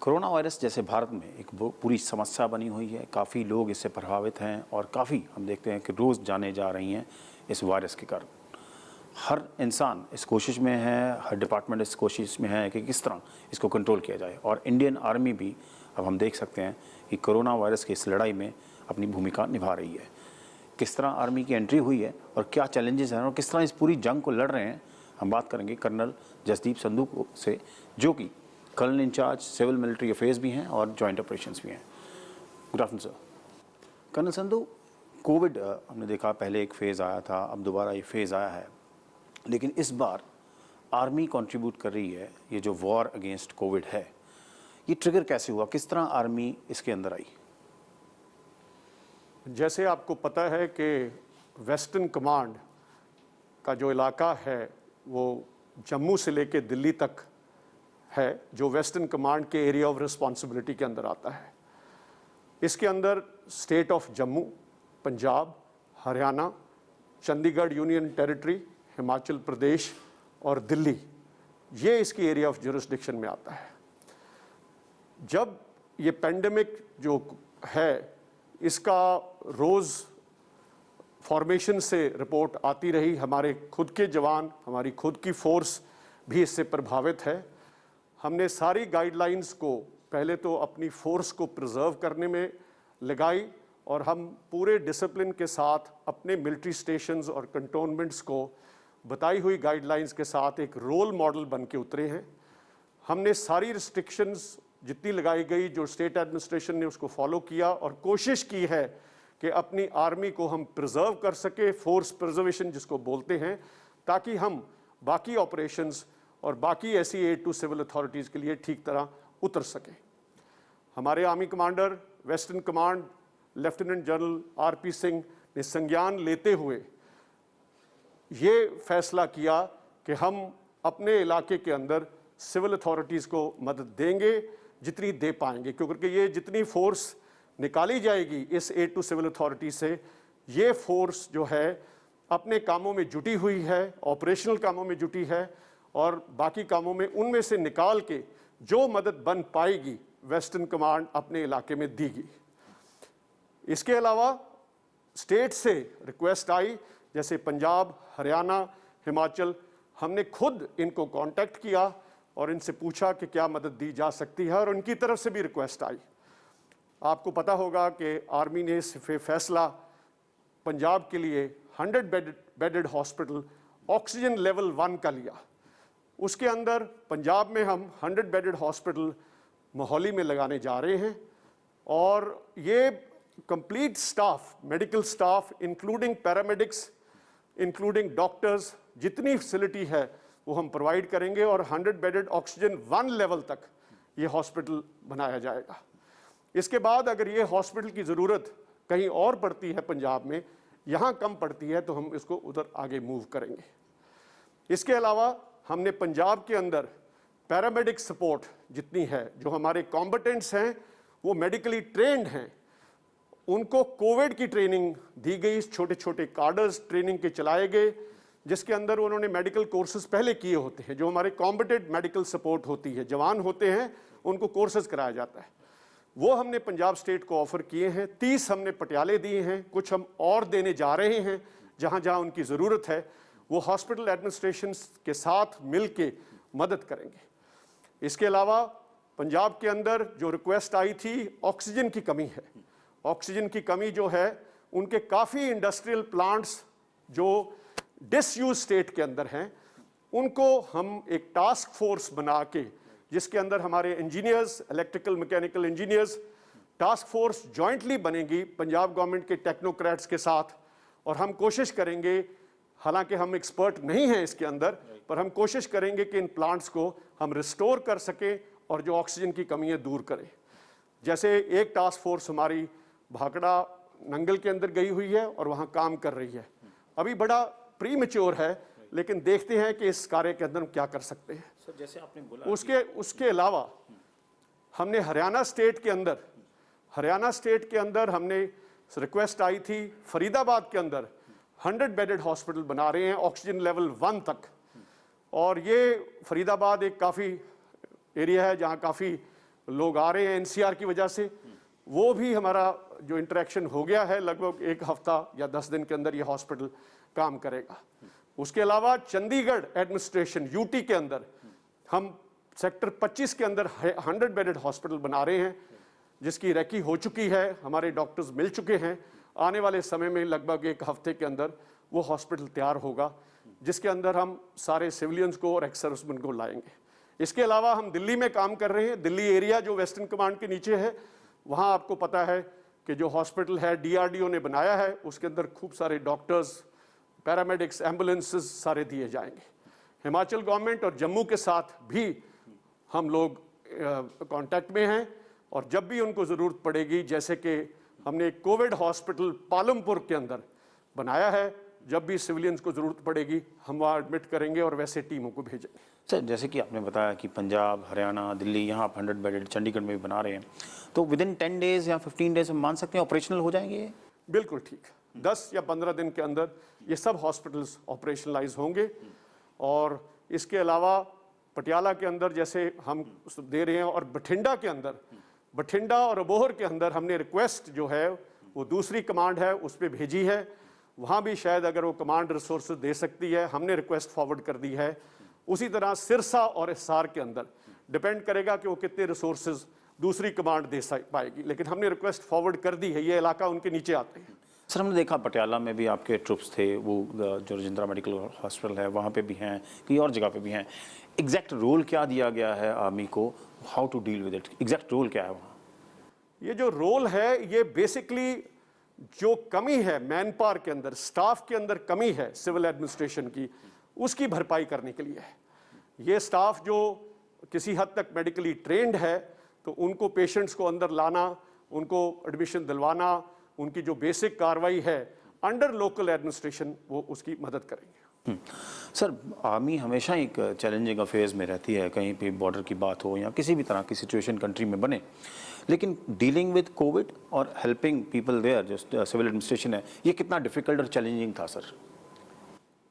Corona virus जैसे भारत में एक पूरी समस्या बनी हुई है, काफ़ी लोग इससे प्रभावित हैं और काफ़ी हम देखते हैं कि रोज़ जाने जा रही हैं इस वायरस के कारण। हर इंसान इस कोशिश में है, हर डिपार्टमेंट इस कोशिश में है कि किस तरह इसको कंट्रोल किया जाए और इंडियन आर्मी भी अब हम देख सकते हैं कि कोरोना वायरस की इस लड़ाई में अपनी भूमिका निभा रही है। किस तरह आर्मी की एंट्री हुई है और क्या चैलेंजेस हैं और किस तरह इस पूरी जंग को लड़ रहे हैं, हम बात करेंगे कर्नल जसदीप संधू से, जो कि colonel in-charge civil military affairs भी हैं और जॉइंट ऑपरेशंस भी हैं। Good afternoon sir. Colonel Sandhu, Covid हमने देखा पहले एक फ़ेज़ आया था, अब दोबारा ये फेज़ आया है, लेकिन इस बार आर्मी कंट्रीब्यूट कर रही है। ये जो वॉर अगेंस्ट कोविड है, ये ट्रिगर कैसे हुआ, किस तरह आर्मी इसके अंदर आई? जैसे आपको पता है कि वेस्टर्न कमांड का जो इलाका है वो जम्मू से लेकर दिल्ली तक है, जो वेस्टर्न कमांड के एरिया ऑफ रिस्पॉन्सिबिलिटी के अंदर आता है। इसके अंदर state of Jammu, Punjab, Haryana, Chandigarh union territory, Himachal Pradesh और दिल्ली, ये इसकी एरिया ऑफ जुरिस्डिक्शन में आता है। जब ये पेंडेमिक जो है, इसका रोज़ फॉर्मेशन से रिपोर्ट आती रही, हमारे खुद के जवान, हमारी खुद की फोर्स भी इससे प्रभावित है। हमने सारी गाइडलाइंस को पहले तो अपनी फोर्स को प्रिजर्व करने में लगाई और हम पूरे डिसिप्लिन के साथ अपने मिलिट्री स्टेशंस और कंटोनमेंट्स को बताई हुई गाइडलाइंस के साथ एक रोल मॉडल बन के उतरे हैं। हमने सारी रिस्ट्रिक्शंस जितनी लगाई गई, जो स्टेट एडमिनिस्ट्रेशन ने उसको फॉलो किया और कोशिश की है कि अपनी आर्मी को हम प्रिजर्व कर सके, फोर्स प्रिजर्वेशन जिसको बोलते हैं, ताकि हम बाकी ऑपरेशंस और बाकी ऐसी एड टू सिविल अथॉरिटीज़ के लिए ठीक तरह उतर सकें। हमारे army commander western command lieutenant general RP Singh ने संज्ञान लेते हुए ये फैसला किया कि हम अपने इलाके के अंदर सिविल अथॉरिटीज़ को मदद देंगे जितनी दे पाएंगे, क्योंकि ये जितनी फोर्स निकाली जाएगी इस एड टू सिविल अथॉरिटी से, ये फोर्स जो है अपने कामों में जुटी हुई है, ऑपरेशनल कामों में जुटी है और बाकी कामों में उनमें से निकाल के जो मदद बन पाएगी वेस्टर्न कमांड अपने इलाके में देगी। इसके अलावा स्टेट से रिक्वेस्ट आई, जैसे पंजाब, हरियाणा, हिमाचल, हमने खुद इनको कांटेक्ट किया और इनसे पूछा कि क्या मदद दी जा सकती है और उनकी तरफ से भी रिक्वेस्ट आई। आपको पता होगा कि आर्मी ने फैसला पंजाब के लिए 100 बेडेड हॉस्पिटल ऑक्सीजन लेवल 1 का लिया। उसके अंदर पंजाब में हम 100 बेडेड हॉस्पिटल मोहाली में लगाने जा रहे हैं और ये complete staff, medical staff including paramedics, including doctors, जितनी फैसिलिटी है वो हम प्रोवाइड करेंगे और 100 बेडेड ऑक्सीजन 1 लेवल तक ये हॉस्पिटल बनाया जाएगा। इसके बाद अगर ये हॉस्पिटल की ज़रूरत कहीं और पड़ती है, पंजाब में यहाँ कम पड़ती है, तो हम इसको उधर आगे मूव करेंगे। इसके अलावा हमने पंजाब के अंदर पैरामेडिक सपोर्ट जितनी है, जो हमारे कॉम्बटेंट्स हैं वो मेडिकली ट्रेंड हैं, उनको कोविड की ट्रेनिंग दी गई। छोटे छोटे कार्डर्स ट्रेनिंग के चलाए गए जिसके अंदर उन्होंने मेडिकल कोर्सेज पहले किए होते हैं। जो हमारे कॉम्बटेंट मेडिकल सपोर्ट होती है, जवान होते हैं, उनको कोर्सेज कराया जाता है, वो हमने पंजाब स्टेट को ऑफर किए हैं। 30 हमने पटियाले दिए हैं, कुछ हम और देने जा रहे हैं जहाँ जहाँ उनकी ज़रूरत है। वो हॉस्पिटल एडमिनिस्ट्रेशन के साथ मिल के मदद करेंगे। इसके अलावा पंजाब के अंदर जो रिक्वेस्ट आई थी, ऑक्सीजन की कमी है। ऑक्सीजन की कमी जो है, उनके काफ़ी इंडस्ट्रियल प्लांट्स जो डिसयूज स्टेट के अंदर हैं, उनको हम एक टास्क फोर्स बना के, जिसके अंदर हमारे engineers, electrical mechanical engineers, task force jointly बनेगी पंजाब गवर्नमेंट के टेक्नोक्रेट्स के साथ। और हम कोशिश करेंगे, हालांकि हम एक्सपर्ट नहीं हैं इसके अंदर, पर हम कोशिश करेंगे कि इन प्लांट्स को हम रिस्टोर कर सकें और जो ऑक्सीजन की कमी है दूर करें। जैसे एक टास्क फोर्स हमारी भाखड़ा नंगल के अंदर गई हुई है और वहाँ काम कर रही है। अभी बड़ा प्री मैच्योर है, लेकिन देखते हैं कि इस कार्य के अंदर हम क्या कर सकते हैं। सर, जैसे आपने बोला उसके अलावा हमने हरियाणा स्टेट के अंदर हमने रिक्वेस्ट आई थी, फरीदाबाद के अंदर 100 बेडेड हॉस्पिटल बना रहे हैं ऑक्सीजन लेवल 1 तक। और ये फरीदाबाद एक काफ़ी एरिया है जहाँ काफ़ी लोग आ रहे हैं एनसीआर की वजह से, वो भी हमारा जो इंटरेक्शन हो गया है, लगभग 1 हफ्ता या 10 दिन के अंदर ये हॉस्पिटल काम करेगा। उसके अलावा चंडीगढ़ एडमिनिस्ट्रेशन यूटी के अंदर हम सेक्टर 25 के अंदर 100 बेडेड हॉस्पिटल बना रहे हैं, जिसकी रेकी हो चुकी है, हमारे डॉक्टर्स मिल चुके हैं। आने वाले समय में लगभग 1 हफ्ते के अंदर वो हॉस्पिटल तैयार होगा, जिसके अंदर हम सारे सिविलियंस को और एक्स सर्विसमैन को लाएंगे। इसके अलावा हम दिल्ली में काम कर रहे हैं। दिल्ली एरिया जो वेस्टर्न कमांड के नीचे है, वहाँ आपको पता है कि जो हॉस्पिटल है डीआरडीओ ने बनाया है, उसके अंदर खूब सारे डॉक्टर्स, पैरामेडिक्स, एम्बुलेंसेस सारे दिए जाएंगे। हिमाचल गवर्नमेंट और जम्मू के साथ भी हम लोग कांटेक्ट में हैं, और जब भी उनको ज़रूरत पड़ेगी, जैसे कि हमने एक कोविड हॉस्पिटल पालमपुर के अंदर बनाया है, जब भी सिविलियंस को ज़रूरत पड़ेगी हम वहाँ एडमिट करेंगे और वैसे टीमों को भेजेंगे। सर, जैसे कि आपने बताया कि पंजाब, हरियाणा, दिल्ली, यहाँ आप 100 बेडेड चंडीगढ़ में भी बना रहे हैं, तो विदिन 10 डेज़ या 15 डेज़ हम मान सकते हैं ऑपरेशनल हो जाएंगे ये? बिल्कुल ठीक, 10 या 15 दिन के अंदर ये सब हॉस्पिटल्स ऑपरेशनलाइज होंगे। और इसके अलावा पटियाला के अंदर जैसे हम दे रहे हैं, और बठिंडा के अंदर, बठिंडा और अबोहर के अंदर हमने रिक्वेस्ट जो है वो दूसरी कमांड है उस पर भेजी है। वहाँ भी शायद अगर वो कमांड रिसोर्स दे सकती है, हमने रिक्वेस्ट फॉरवर्ड कर दी है। उसी तरह सिरसा और हिसार के अंदर डिपेंड करेगा कि वो कितने रिसोर्सेज दूसरी कमांड दे पाएगी, लेकिन हमने रिक्वेस्ट फॉरवर्ड कर दी है। ये इलाका उनके नीचे आते हैं। सर, हमने देखा पटियाला में भी आपके ट्रुप्स थे, वो जो रजिंद्रा मेडिकल हॉस्पिटल है वहाँ पे भी हैं, कई और जगह पे भी हैं। एग्जैक्ट रोल क्या दिया गया है आर्मी को, how to deal with it, exact role क्या है वहाँ? ये जो रोल है, ये बेसिकली जो कमी है मैन पावर के अंदर, स्टाफ के अंदर कमी है सिविल एडमिनिस्ट्रेशन की, उसकी भरपाई करने के लिए है। ये स्टाफ जो किसी हद तक मेडिकली ट्रेंड है, तो उनको पेशेंट्स को अंदर लाना, उनको एडमिशन दिलवाना, उनकी जो बेसिक कार्रवाई है अंडर लोकल एडमिनिस्ट्रेशन, वो उसकी मदद करेंगे। सर, आर्मी हमेशा एक चैलेंजिंग अफेयर्स में रहती है, कहीं पे बॉर्डर की बात हो या किसी भी तरह की सिचुएशन कंट्री में बने, लेकिन डीलिंग विद कोविड और हेल्पिंग पीपल देयर, जो सिविल एडमिनिस्ट्रेशन है, ये कितना डिफिकल्ट और चैलेंजिंग था सर?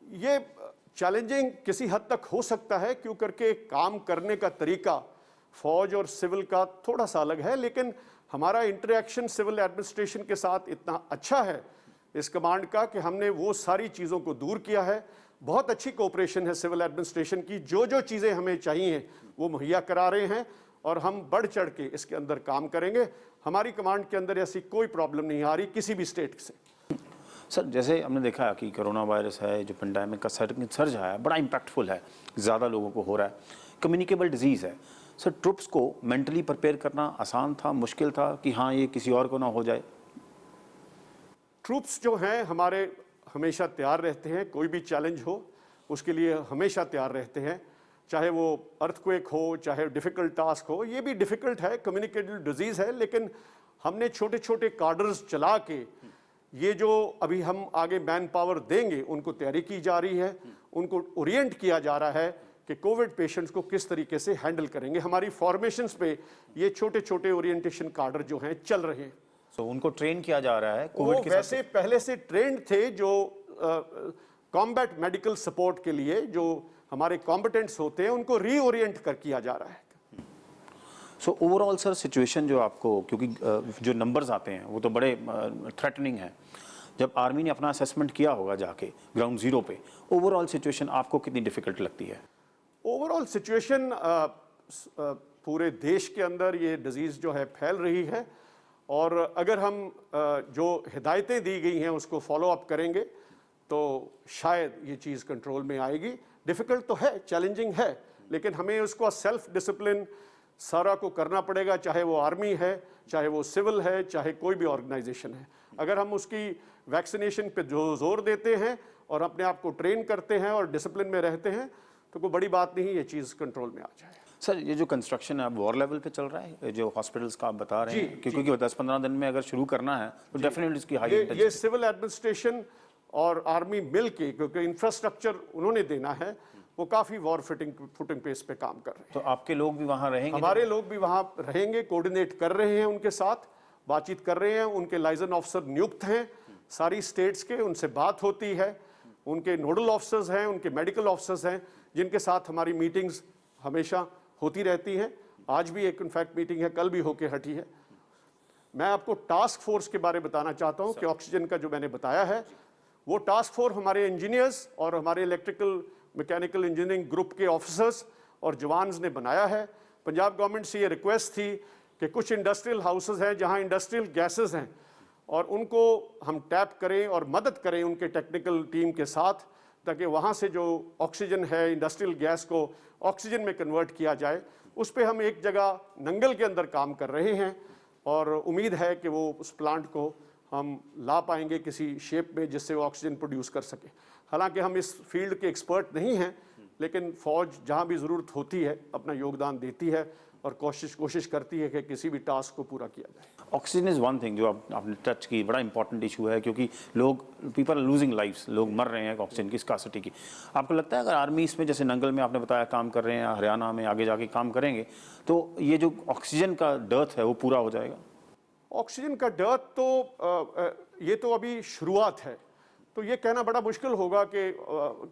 ये चैलेंजिंग किसी हद तक हो सकता है, क्यों करके काम करने का तरीका फौज और सिविल का थोड़ा सा अलग है, लेकिन हमारा इंटरेक्शन सिविल एडमिनिस्ट्रेशन के साथ इतना अच्छा है इस कमांड का कि हमने वो सारी चीज़ों को दूर किया है। बहुत अच्छी कोऑपरेशन है सिविल एडमिनिस्ट्रेशन की, जो जो चीज़ें हमें चाहिए वो मुहैया करा रहे हैं, और हम बढ़ चढ़ के इसके अंदर काम करेंगे। हमारी कमांड के अंदर ऐसी कोई प्रॉब्लम नहीं आ रही किसी भी स्टेट से। सर, जैसे हमने देखा कि कोरोना वायरस है, जो पेंडेमिक का सर्ज आया है, बड़ा इम्पैक्टफुल है, ज़्यादा लोगों को हो रहा है, कम्युनिकेबल डिजीज़ है। सर, ट्रुप्स को मेंटली प्रिपेयर करना आसान था, मुश्किल था कि हाँ ये किसी और को ना हो जाए? ट्रूप्स जो हैं हमारे हमेशा तैयार रहते हैं, कोई भी चैलेंज हो उसके लिए हमेशा तैयार रहते हैं, चाहे वो अर्थक्वेक हो, चाहे डिफ़िकल्ट टास्क हो। ये भी डिफ़िकल्ट है, कम्युनिकेबल डिजीज़ है, लेकिन हमने छोटे छोटे कार्डर्स चला के ये जो अभी हम आगे मैन पावर देंगे उनको तैयारी की जा रही है, उनको ओरिएंट किया जा रहा है कि कोविड पेशेंट्स को किस तरीके से हैंडल करेंगे। हमारी फॉर्मेशंस पे ये छोटे छोटे ओरिएंटेशन कार्डर जो हैं चल रहे हैं। तो उनको ट्रेन किया जा रहा है कोविड के वैसे साथ। पहले से ट्रेंड थे जो कॉम्बैट मेडिकल सपोर्ट के लिए जो हमारे कॉम्पिटेंट्स होते हैं, उनको रीओरिएंट कर किया जा रहा है। सो ओवरऑल सर सिचुएशन जो आपको, क्योंकि जो नंबर्स आते हैं वो तो बड़े थ्रेटनिंग हैं, जब आर्मी ने अपना असेसमेंट किया होगा जाके ग्राउंड जीरो पे, ओवरऑल सिचुएशन आपको कितनी डिफिकल्ट लगती है? ओवरऑल सिचुएशन पूरे देश के अंदर ये डिजीज़ जो है फैल रही है, और अगर हम जो हिदायतें दी गई हैं उसको फॉलो अप करेंगे तो शायद ये चीज़ कंट्रोल में आएगी। डिफ़िकल्ट तो है, चैलेंजिंग है, लेकिन हमें उसको सेल्फ डिसिप्लिन सारा को करना पड़ेगा, चाहे वो आर्मी है, चाहे वो सिविल है, चाहे कोई भी ऑर्गेनाइजेशन है। अगर हम उसकी वैक्सीनेशन पे जो जोर देते हैं और अपने आप को ट्रेन करते हैं और डिसिप्लिन में रहते हैं तो कोई बड़ी बात नहीं, ये चीज़ कंट्रोल में आ जाए। सर, ये जो कंस्ट्रक्शन है अब वॉर लेवल पे चल रहा है, जो हॉस्पिटल्स का आप बता रहे हैं, क्योंकि 10-15 दिन में अगर शुरू करना है तो डेफिनेटली इसकी हाई ये सिविल एडमिनिस्ट्रेशन और आर्मी मिल के, क्योंकि इंफ्रास्ट्रक्चर उन्होंने देना है, वो काफ़ी वॉर फुटिंग पेस पे काम कर रहे हैं। तो आपके लोग भी वहाँ रहेंगे? हमारे लोग भी वहाँ रहेंगे, कोऑर्डिनेट कर रहे हैं, उनके साथ बातचीत कर रहे हैं। उनके लाइजन ऑफिसर नियुक्त हैं सारी स्टेट्स के, उनसे बात होती है। उनके नोडल ऑफिसर्स हैं, उनके मेडिकल ऑफिसर्स हैं, जिनके साथ हमारी मीटिंग्स हमेशा होती रहती हैं, आज भी एक इनफैक्ट मीटिंग है, कल भी होके हटी है। मैं आपको टास्क फोर्स के बारे में बताना चाहता हूं कि ऑक्सीजन का जो मैंने बताया है, वो टास्क फोर्स हमारे इंजीनियर्स और हमारे इलेक्ट्रिकल मैकेनिकल इंजीनियरिंग ग्रुप के ऑफिसर्स और जवान्स ने बनाया है। पंजाब गवर्नमेंट से ये रिक्वेस्ट थी कि कुछ इंडस्ट्रियल हाउसेज हैं जहां इंडस्ट्रियल गैसेस हैं और उनको हम टैप करें और मदद करें उनके टेक्निकल टीम के साथ, ताकि वहाँ से जो ऑक्सीजन है इंडस्ट्रियल गैस को ऑक्सीजन में कन्वर्ट किया जाए। उस पर हम एक जगह नंगल के अंदर काम कर रहे हैं और उम्मीद है कि वो उस प्लांट को हम ला पाएंगे किसी शेप में जिससे वो ऑक्सीजन प्रोड्यूस कर सके। हालांकि हम इस फील्ड के एक्सपर्ट नहीं हैं, लेकिन फ़ौज जहाँ भी ज़रूरत होती है अपना योगदान देती है और कोशिश करती है कि किसी भी टास्क को पूरा किया जाए। ऑक्सीजन इज़ वन थिंग जो आपने टच की, बड़ा इंपॉर्टेंट इशू है क्योंकि पीपल आर लूजिंग लाइफ्स, लोग मर रहे हैं ऑक्सीजन की स्कार्सिटी की। आपको लगता है अगर आर्मी इसमें जैसे नंगल में आपने बताया काम कर रहे हैं, हरियाणा में आगे जाके काम करेंगे, तो ये जो ऑक्सीजन का डर्थ है वो पूरा हो जाएगा? ऑक्सीजन का डर्थ तो ये तो अभी शुरुआत है, तो ये कहना बड़ा मुश्किल होगा कि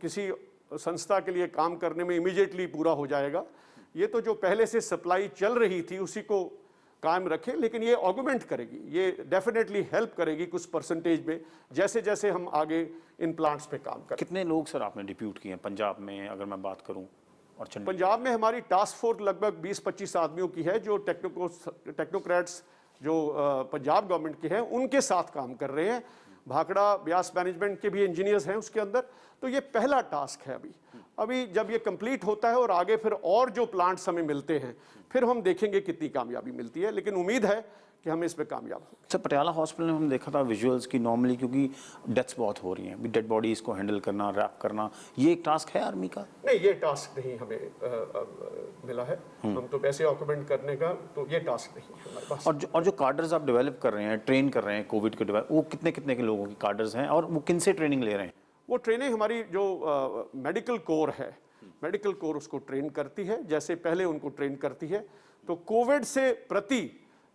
किसी संस्था के लिए काम करने में इमीडिएटली पूरा हो जाएगा। ये तो जो पहले से सप्लाई चल रही थी उसी को कायम रखें, लेकिन ये ऑगमेंट करेगी, ये डेफिनेटली हेल्प करेगी कुछ परसेंटेज में, जैसे जैसे हम आगे इन प्लांट्स पे काम करें। कितने लोग सर आपने डिप्यूट किए हैं पंजाब में अगर मैं बात करूं? और पंजाब में हमारी टास्क फोर्स लगभग 20-25 आदमियों की है जो टेक्नोक्रेट्स जो पंजाब गवर्नमेंट के हैं उनके साथ काम कर रहे हैं। भाखड़ा ब्यास मैनेजमेंट के भी इंजीनियर्स हैं उसके अंदर। तो ये पहला टास्क है अभी जब ये कंप्लीट होता है और आगे फिर और जो प्लांट्स हमें मिलते हैं फिर हम देखेंगे कितनी कामयाबी मिलती है, लेकिन उम्मीद है कि हम इसमें कामयाब होंगे। सर पटियाला हॉस्पिटल में हम देखा था विजुअल्स की, नॉर्मली क्योंकि डेथ्स बहुत हो रही हैं, डेड बॉडीज़ को हैंडल करना, रैप करना, ये एक टास्क है आर्मी का? नहीं, ये टास्क नहीं हमें मिला है। हम तो पैसे ऑक्यूमेंट करने का, तो ये टास्क नहीं है हमारे पास। और जो कार्डर्स आप डेवलप कर रहे हैं, ट्रेन कर रहे हैं कोविड के डेवलप, वो कितने कितने के लोगों की कार्डर्स हैं और वो किन से ट्रेनिंग ले रहे हैं? वो ट्रेनिंग हमारी जो मेडिकल कोर है, मेडिकल कोर उसको ट्रेन करती है, जैसे पहले उनको ट्रेन करती है। तो कोविड से प्रति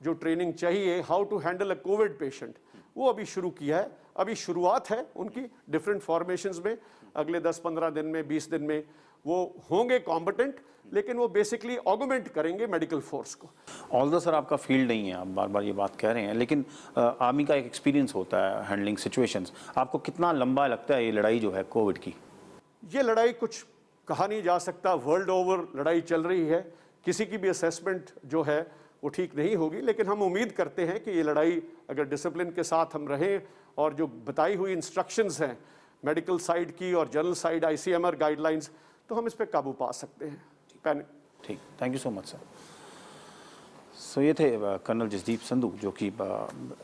जो ट्रेनिंग चाहिए, how to handle a Covid patient, वो अभी शुरू किया है। अभी शुरुआत है उनकी डिफरेंट फॉर्मेशंस में। अगले 10-15 दिन में, 20 दिन में वो होंगे कॉम्पिटेंट, लेकिन वो बेसिकली ऑगमेंट करेंगे मेडिकल फोर्स को। ऑल्दो सर आपका फील्ड नहीं है, आप बार बार ये बात कह रहे हैं, लेकिन आर्मी का एक एक्सपीरियंस होता है हैंडलिंग सिचुएशंस। आपको कितना लंबा लगता है ये लड़ाई जो है कोविड की? ये लड़ाई कुछ कहा नहीं जा सकता, वर्ल्ड ओवर लड़ाई चल रही है। किसी की भी असेसमेंट जो है वो ठीक नहीं होगी, लेकिन हम उम्मीद करते हैं कि ये लड़ाई अगर डिसिप्लिन के साथ हम रहें और जो बताई हुई इंस्ट्रक्शंस हैं मेडिकल साइड की और जनरल साइड ICMR गाइडलाइंस, तो हम इस पर काबू पा सकते हैं। ठीक, thank you so much sir. So ये थे कर्नल जसदीप संधू, जो कि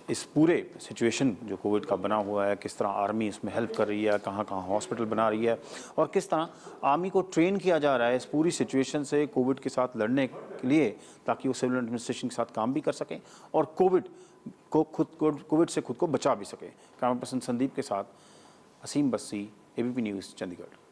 इस पूरे सिचुएशन जो कोविड का बना हुआ है, किस तरह आर्मी इसमें हेल्प कर रही है, कहाँ कहाँ हॉस्पिटल बना रही है और किस तरह आर्मी को ट्रेन किया जा रहा है इस पूरी सिचुएशन से कोविड के साथ लड़ने के लिए, ताकि वो सिविल एडमिनिस्ट्रेशन के साथ काम भी कर सकें और कोविड से खुद को बचा भी सकें। कैमरा पर्सन संदीप के साथ असीम बस्सी, ABP न्यूज़, चंडीगढ़।